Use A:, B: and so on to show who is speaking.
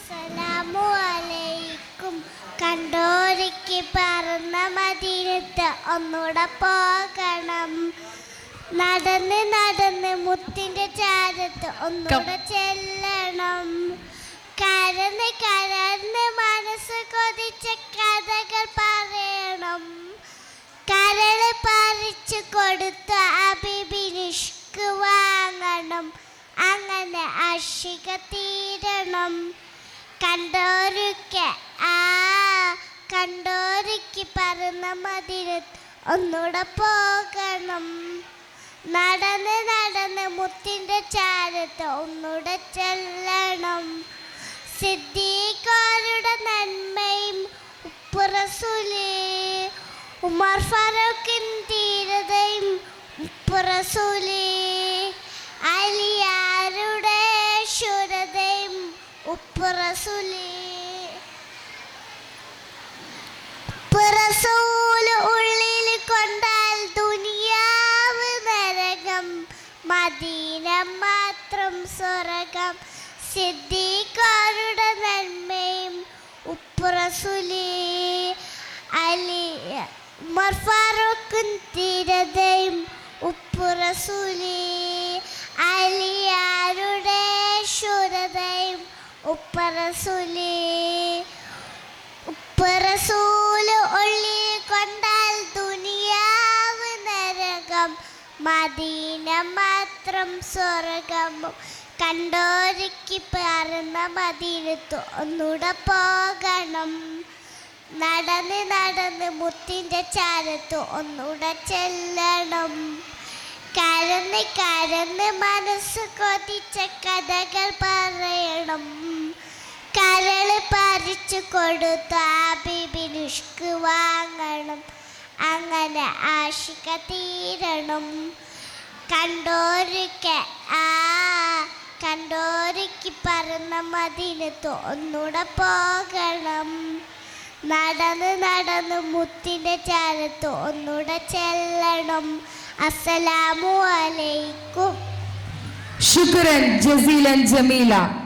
A: അസ്സലാമു അലൈക്കും. കണ്ടോരിക്ക് പറന്ന മദീനത്ത് ഒന്നൂടെ പോകണം. നടന്ന് നടന്ന് മുത്തിന്റെ ചാരത്ത് ഒന്നൂടെ ചെല്ലണം. കരന്ന് കരന്ന് മനസ്സ് കൊതിച്ച കഥകൾ പറയണം. കരള് പറിച്ചു കൊടുത്ത അബിബിനിഷ്ക് വാങ്ങണം. അങ്ങനെ ആശിക തീരണം. കണ്ടോരിക്ക് പറന്ന മദീനത്ത് ഒന്നൂടെ പോകണം. നടന്ന് നടന്ന് മുത്തിന്റെ ചാരത്ത് ഒന്നൂടെ ചെല്ലണം. സിദ്ദീഖരുടെ നന്മയും ഉപ്പുറസൂലേ, ഉമർ ഫാറൂഖിൻ ധീരതയും ഉപ്പുറസൂലേ, അലിയാരുടെ ശൂരതയും ഉപ്പുറസൂലേ. ഉപ്പുറസൂല് ഉള്ളിൽ കൊണ്ടാൽ ദുനിയാവ് നരകം, മദീന മാത്രം സ്വർഗം. സിദ്ദീഖരുടെ നന്മയും ഉപ്പുറസൂലേ, ഉമർ ഫാറൂഖിൻ ധീരതയും ഉപ്പുറസൂലേ, അലിയാരുടെ ശൂരതയും ഉപ്പുറസൂലേ. ഉപ്പുറസൂല് ഉള്ളിൽ കൊണ്ടാൽ ദുനിയാവ് നരകം, മദീന മാത്രം സ്വർഗം. കണ്ടോരിക്ക് പറന്ന മദീനത്ത് ഒന്നൂടെ പോകണം. നടന്ന് നടന്ന് മുത്തിന്റെ ചാരത്ത് ഒന്നൂടെ ചെല്ലണം. കരന്ന് കരന്ന് മനസ്സ് കൊതിച്ച കഥകൾ പറയണം. കരള് പറിച്ചു കൊടുത്ത ഹബീബിനിഷ്ക് വാങ്ങണം. അങ്ങനെ ആശിക തീരണം. കണ്ടോരിക്ക് പറന്ന മദീനത്ത് ഒന്നൂടെ പോകണം. നടന്ന് നടന്ന് മുത്തിന്റെ ചാരത്ത് ഒന്നൂടെ ചെല്ലണം. അസ്സലാമു അലൈക്കും.
B: ശുക്രൻ ജസീലൻ ജമീല.